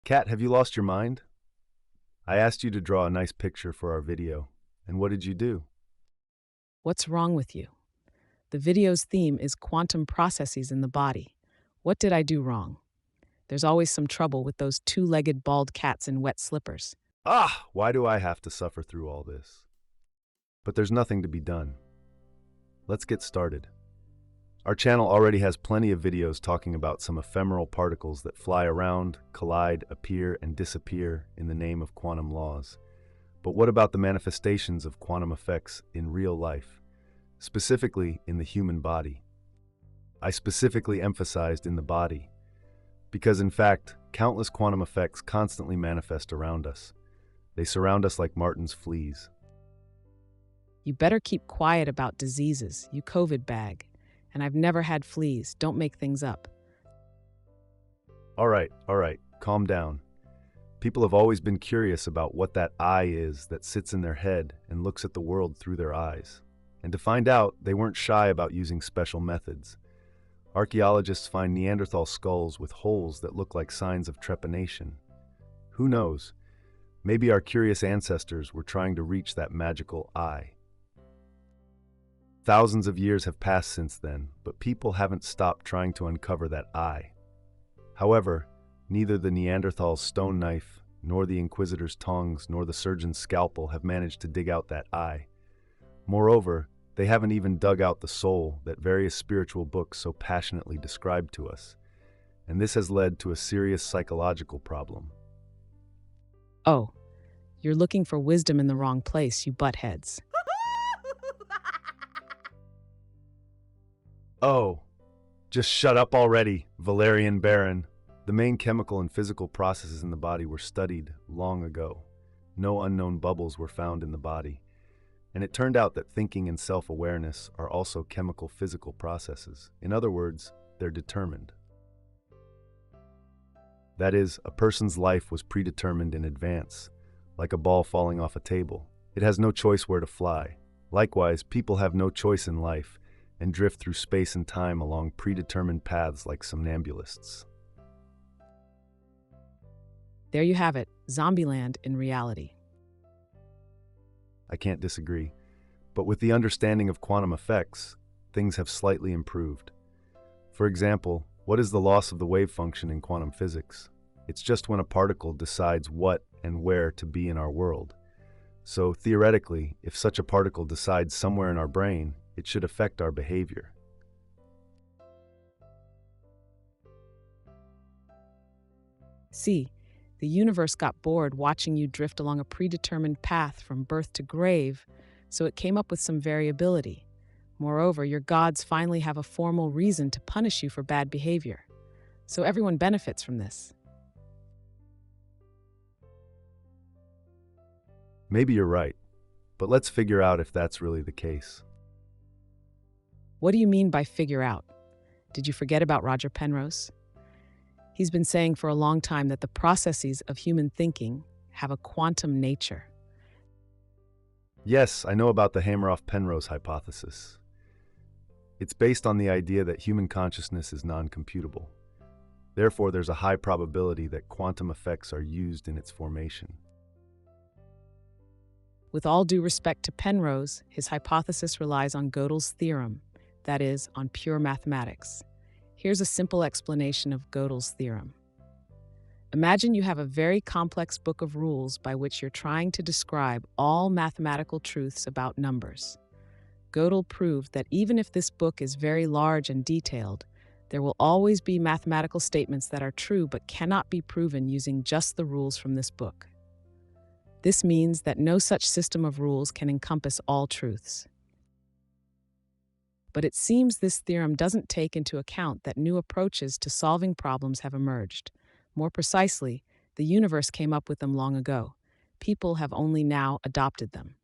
Kat, have you lost your mind? I asked you to draw a nice picture for our video, and what did you do? What's wrong with you? The video's theme is quantum processes in the body. What did I do wrong? There's always some trouble with those two-legged bald cats in wet slippers. Ah, why do I have to suffer through all this? But there's nothing to be done. Let's get started. Our channel already has plenty of videos talking about some ephemeral particles that fly around, collide, appear, and disappear in the name of quantum laws. But what about the manifestations of quantum effects in real life, specifically in the human body? I specifically emphasized in the body, because in fact, countless quantum effects constantly manifest around us. They surround us like Martin's fleas. You better keep quiet about diseases, you COVID bag. And I've never had fleas. Don't make things up. All right, calm down. People have always been curious about what that eye is that sits in their head and looks at the world through their eyes. And to find out, they weren't shy about using special methods. Archaeologists find Neanderthal skulls with holes that look like signs of trepanation. Who knows? Maybe our curious ancestors were trying to reach that magical eye. Thousands of years have passed since then, but people haven't stopped trying to uncover that eye. However, neither the Neanderthal's stone knife, nor the Inquisitor's tongs, nor the surgeon's scalpel have managed to dig out that eye. Moreover, they haven't even dug out the soul that various spiritual books so passionately describe to us. And this has led to a serious psychological problem. Oh, you're looking for wisdom in the wrong place, you buttheads. Oh, just shut up already, Valerian Baron. The main chemical and physical processes in the body were studied long ago. No unknown bubbles were found in the body. And it turned out that thinking and self-awareness are also chemical physical processes. In other words, they're determined. That is, a person's life was predetermined in advance, like a ball falling off a table. It has no choice where to fly. Likewise, people have no choice in life and drift through space and time along predetermined paths like somnambulists. There you have it, Zombieland in reality. I can't disagree. But with the understanding of quantum effects, things have slightly improved. For example, what is the loss of the wave function in quantum physics? It's just when a particle decides what and where to be in our world. So theoretically, if such a particle decides somewhere in our brain, it should affect our behavior. See, the universe got bored watching you drift along a predetermined path from birth to grave, so it came up with some variability. Moreover, your gods finally have a formal reason to punish you for bad behavior. So everyone benefits from this. Maybe you're right, but let's figure out if that's really the case. What do you mean by figure out? Did you forget about Roger Penrose? He's been saying for a long time that the processes of human thinking have a quantum nature. Yes, I know about the Hameroff-Penrose hypothesis. It's based on the idea that human consciousness is non-computable. Therefore, there's a high probability that quantum effects are used in its formation. With all due respect to Penrose, his hypothesis relies on Gödel's theorem, that is, on pure mathematics. Here's a simple explanation of Gödel's theorem. Imagine you have a very complex book of rules by which you're trying to describe all mathematical truths about numbers. Gödel proved that even if this book is very large and detailed, there will always be mathematical statements that are true but cannot be proven using just the rules from this book. This means that no such system of rules can encompass all truths. But it seems this theorem doesn't take into account that new approaches to solving problems have emerged. More precisely, the universe came up with them long ago. People have only now adopted them.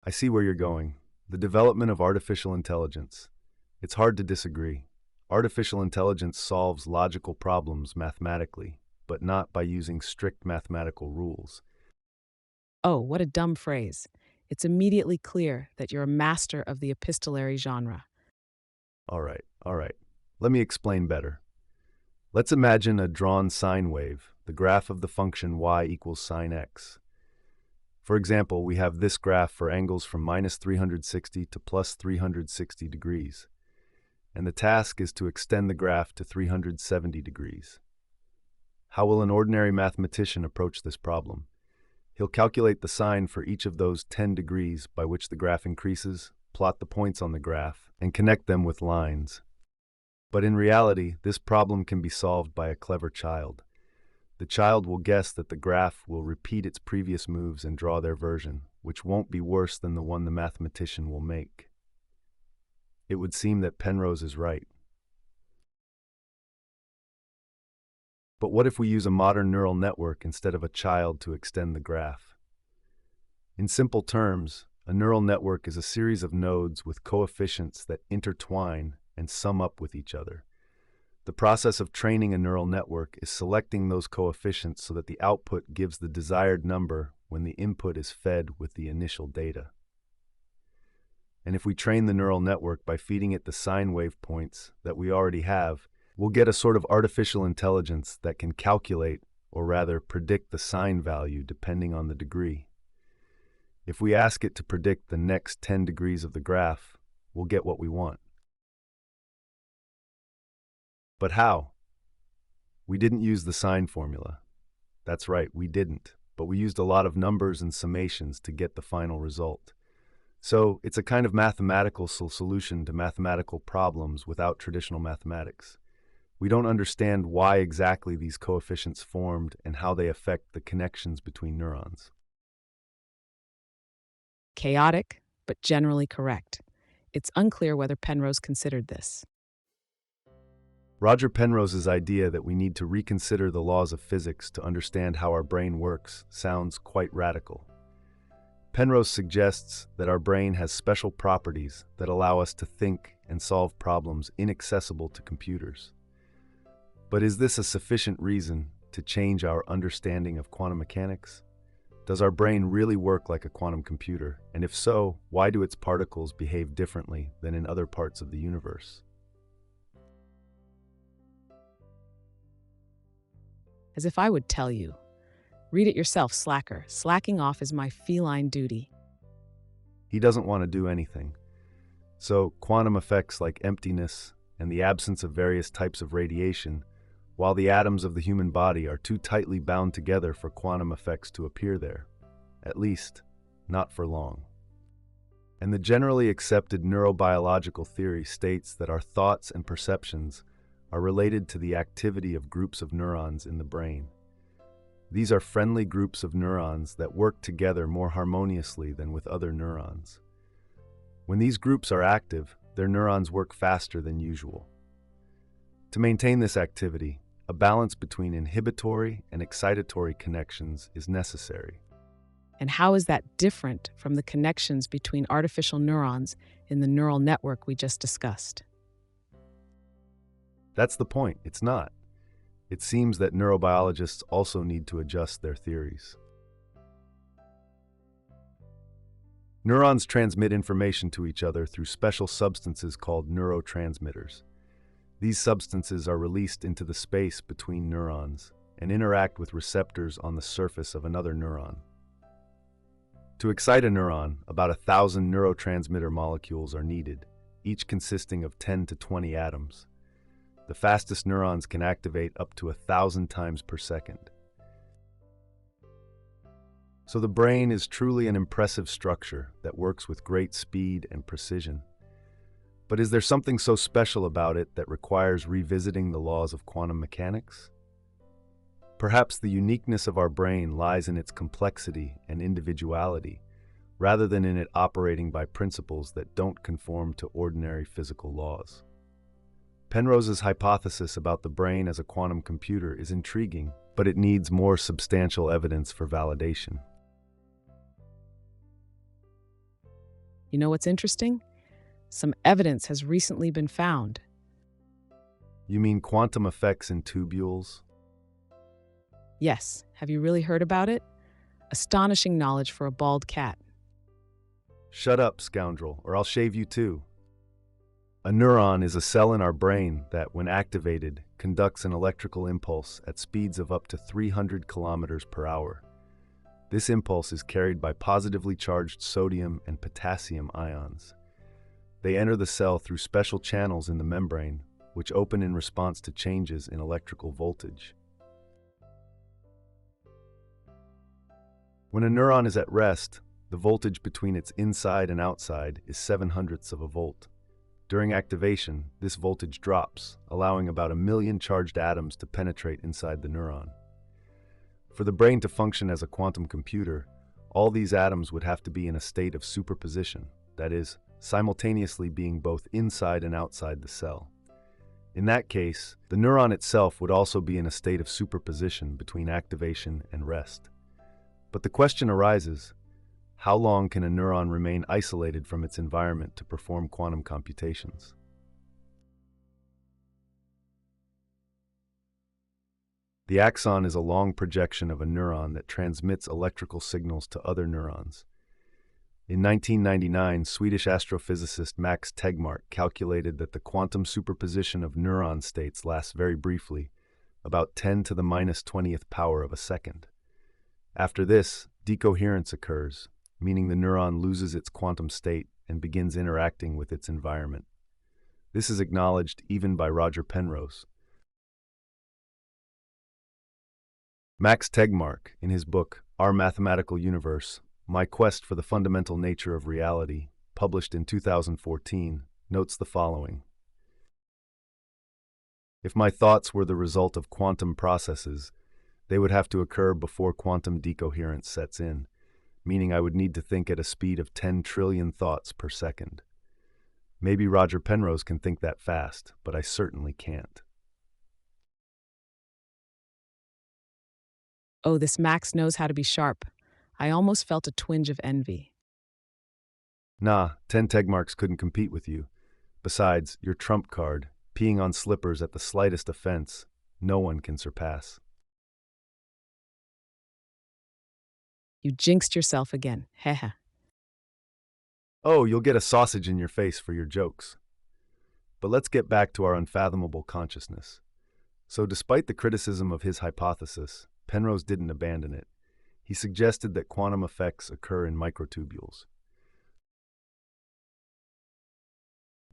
I see where you're going. The development of artificial intelligence. It's hard to disagree. Artificial intelligence solves logical problems mathematically, but not by using strict mathematical rules. Oh, what a dumb phrase. It's immediately clear that you're a master of the epistolary genre. All right. Let me explain better. Let's imagine a drawn sine wave, the graph of the function y equals sine x. For example, we have this graph for angles from minus 360 to plus 360 degrees, and the task is to extend the graph to 370 degrees. How will an ordinary mathematician approach this problem? He'll calculate the sine for each of those 10 degrees by which the graph increases, plot the points on the graph, and connect them with lines. But in reality, this problem can be solved by a clever child. The child will guess that the graph will repeat its previous moves and draw their version, which won't be worse than the one the mathematician will make. It would seem that Penrose is right. But what if we use a modern neural network instead of a child to extend the graph? In simple terms, a neural network is a series of nodes with coefficients that intertwine and sum up with each other. The process of training a neural network is selecting those coefficients so that the output gives the desired number when the input is fed with the initial data. And if we train the neural network by feeding it the sine wave points that we already have, we'll get a sort of artificial intelligence that can calculate, or rather predict the sine value depending on the degree. If we ask it to predict the next 10 degrees of the graph, we'll get what we want. But how? We didn't use the sine formula. That's right, we didn't, but we used a lot of numbers and summations to get the final result. So it's a kind of mathematical solution to mathematical problems without traditional mathematics. We don't understand why exactly these coefficients formed and how they affect the connections between neurons. Chaotic, but generally correct. It's unclear whether Penrose considered this. Roger Penrose's idea that we need to reconsider the laws of physics to understand how our brain works sounds quite radical. Penrose suggests that our brain has special properties that allow us to think and solve problems inaccessible to computers. But is this a sufficient reason to change our understanding of quantum mechanics? Does our brain really work like a quantum computer? And if so, why do its particles behave differently than in other parts of the universe? As if I would tell you. Read it yourself, slacker. Slacking off is my feline duty. He doesn't want to do anything. So, quantum effects like emptiness and the absence of various types of radiation, while the atoms of the human body are too tightly bound together for quantum effects to appear there. At least, not for long. And the generally accepted neurobiological theory states that our thoughts and perceptions are related to the activity of groups of neurons in the brain. These are friendly groups of neurons that work together more harmoniously than with other neurons. When these groups are active, their neurons work faster than usual. To maintain this activity, a balance between inhibitory and excitatory connections is necessary. And how is that different from the connections between artificial neurons in the neural network we just discussed? That's the point, it's not. It seems that neurobiologists also need to adjust their theories. Neurons transmit information to each other through special substances called neurotransmitters. These substances are released into the space between neurons and interact with receptors on the surface of another neuron. To excite a neuron, about 1,000 neurotransmitter molecules are needed, each consisting of 10 to 20 atoms. The fastest neurons can activate up to 1,000 times per second. So the brain is truly an impressive structure that works with great speed and precision. But is there something so special about it that requires revisiting the laws of quantum mechanics? Perhaps the uniqueness of our brain lies in its complexity and individuality, rather than in it operating by principles that don't conform to ordinary physical laws. Penrose's hypothesis about the brain as a quantum computer is intriguing, but it needs more substantial evidence for validation. You know what's interesting? Some evidence has recently been found. You mean quantum effects in tubules? Yes, have you really heard about it? Astonishing knowledge for a bald cat. Shut up, scoundrel, or I'll shave you too. A neuron is a cell in our brain that, when activated, conducts an electrical impulse at speeds of up to 300 kilometers per hour. This impulse is carried by positively charged sodium and potassium ions. They enter the cell through special channels in the membrane, which open in response to changes in electrical voltage. When a neuron is at rest, the voltage between its inside and outside is 0.07 of a volt. During activation, this voltage drops, allowing about 1 million charged atoms to penetrate inside the neuron. For the brain to function as a quantum computer, all these atoms would have to be in a state of superposition, that is, simultaneously being both inside and outside the cell. In that case, the neuron itself would also be in a state of superposition between activation and rest. But the question arises, how long can a neuron remain isolated from its environment to perform quantum computations? The axon is a long projection of a neuron that transmits electrical signals to other neurons. In 1999, Swedish astrophysicist Max Tegmark calculated that the quantum superposition of neuron states lasts very briefly, about 10 to the minus 20th power of a second. After this, decoherence occurs, meaning the neuron loses its quantum state and begins interacting with its environment. This is acknowledged even by Roger Penrose. Max Tegmark, in his book, Our Mathematical Universe, My Quest for the Fundamental Nature of Reality, published in 2014, notes the following. If my thoughts were the result of quantum processes, they would have to occur before quantum decoherence sets in, meaning I would need to think at a speed of 10 trillion thoughts per second. Maybe Roger Penrose can think that fast, but I certainly can't. Oh, this Max knows how to be sharp. I almost felt a twinge of envy. Nah, 10 Tegmarks couldn't compete with you. Besides, your trump card, peeing on slippers at the slightest offense, no one can surpass. You jinxed yourself again. Hehe. Oh, you'll get a sausage in your face for your jokes. But let's get back to our unfathomable consciousness. So despite the criticism of his hypothesis, Penrose didn't abandon it. He suggested that quantum effects occur in microtubules.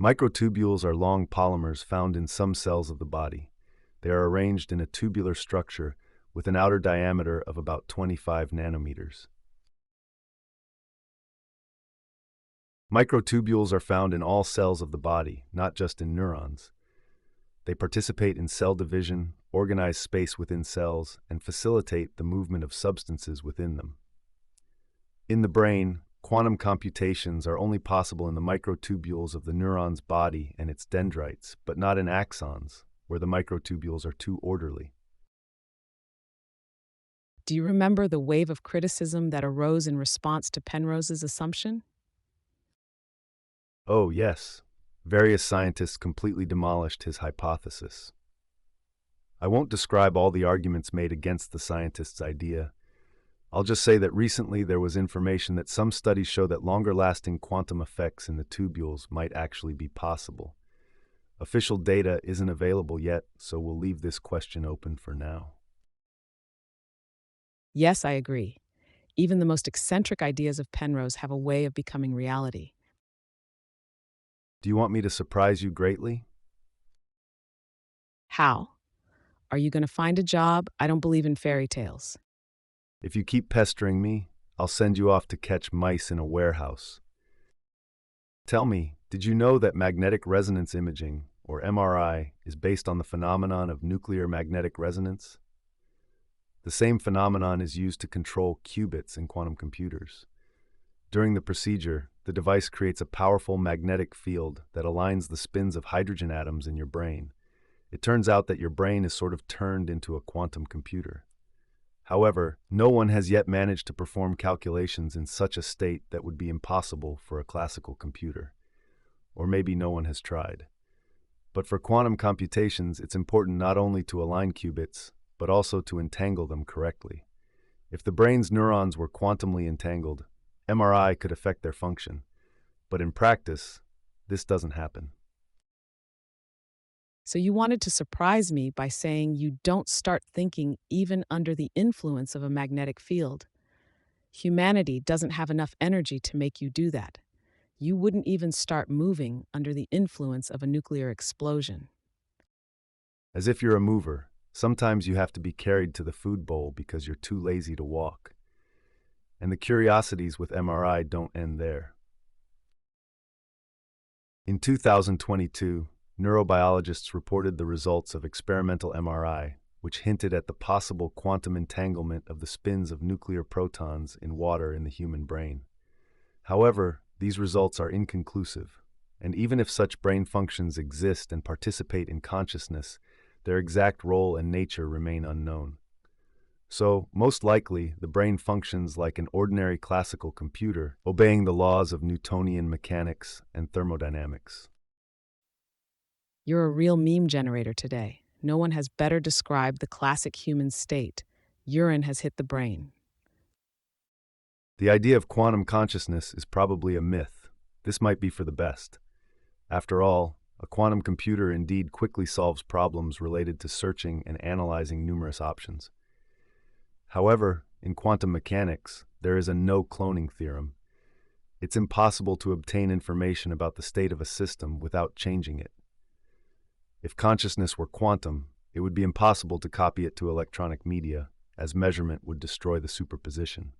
Microtubules are long polymers found in some cells of the body. They are arranged in a tubular structure with an outer diameter of about 25 nanometers. Microtubules are found in all cells of the body, not just in neurons. They participate in cell division, organize space within cells, and facilitate the movement of substances within them. In the brain, quantum computations are only possible in the microtubules of the neuron's body and its dendrites, but not in axons, where the microtubules are too orderly. Do you remember the wave of criticism that arose in response to Penrose's assumption? Oh, yes. Various scientists completely demolished his hypothesis. I won't describe all the arguments made against the scientist's idea. I'll just say that recently there was information that some studies show that longer-lasting quantum effects in the tubules might actually be possible. Official data isn't available yet, so we'll leave this question open for now. Yes, I agree. Even the most eccentric ideas of Penrose have a way of becoming reality. Do you want me to surprise you greatly? How? Are you going to find a job? I don't believe in fairy tales. If you keep pestering me, I'll send you off to catch mice in a warehouse. Tell me, did you know that magnetic resonance imaging, or MRI, is based on the phenomenon of nuclear magnetic resonance? The same phenomenon is used to control qubits in quantum computers. During the procedure, the device creates a powerful magnetic field that aligns the spins of hydrogen atoms in your brain. It turns out that your brain is sort of turned into a quantum computer. However, no one has yet managed to perform calculations in such a state that would be impossible for a classical computer. Or maybe no one has tried. But for quantum computations, it's important not only to align qubits, but also to entangle them correctly. If the brain's neurons were quantumly entangled, MRI could affect their function. But in practice, this doesn't happen. So you wanted to surprise me by saying you don't start thinking even under the influence of a magnetic field. Humanity doesn't have enough energy to make you do that. You wouldn't even start moving under the influence of a nuclear explosion. As if you're a mover, sometimes you have to be carried to the food bowl because you're too lazy to walk. And the curiosities with MRI don't end there. In 2022, neurobiologists reported the results of experimental MRI, which hinted at the possible quantum entanglement of the spins of nuclear protons in water in the human brain. However, these results are inconclusive, and even if such brain functions exist and participate in consciousness, their exact role and nature remain unknown. So, most likely, the brain functions like an ordinary classical computer, obeying the laws of Newtonian mechanics and thermodynamics. You're a real meme generator today. No one has better described the classic human state. Urine has hit the brain. The idea of quantum consciousness is probably a myth. This might be for the best. After all, a quantum computer indeed quickly solves problems related to searching and analyzing numerous options. However, in quantum mechanics, there is a no-cloning theorem. It's impossible to obtain information about the state of a system without changing it. If consciousness were quantum, it would be impossible to copy it to electronic media, as measurement would destroy the superposition.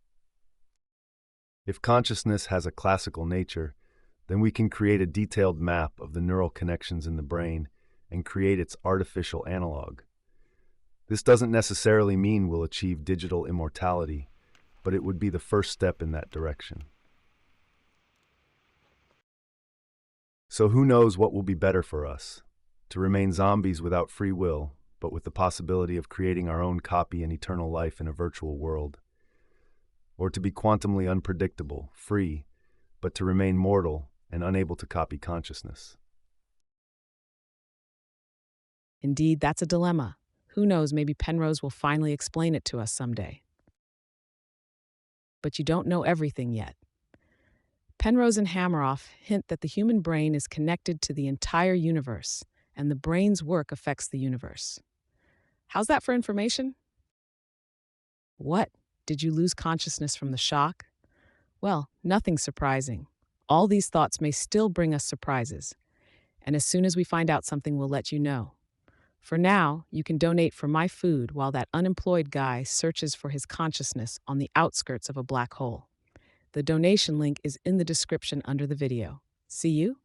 If consciousness has a classical nature, then we can create a detailed map of the neural connections in the brain and create its artificial analog. This doesn't necessarily mean we'll achieve digital immortality, but it would be the first step in that direction. So who knows what will be better for us? To remain zombies without free will, but with the possibility of creating our own copy and eternal life in a virtual world. Or to be quantumly unpredictable, free, but to remain mortal and unable to copy consciousness. Indeed, that's a dilemma. Who knows, maybe Penrose will finally explain it to us someday. But you don't know everything yet. Penrose and Hameroff hint that the human brain is connected to the entire universe, and the brain's work affects the universe. How's that for information? What? Did you lose consciousness from the shock? Well, nothing surprising. All these thoughts may still bring us surprises, and as soon as we find out something, we'll let you know. For now, you can donate for my food while that unemployed guy searches for his consciousness on the outskirts of a black hole. The donation link is in the description under the video. See you?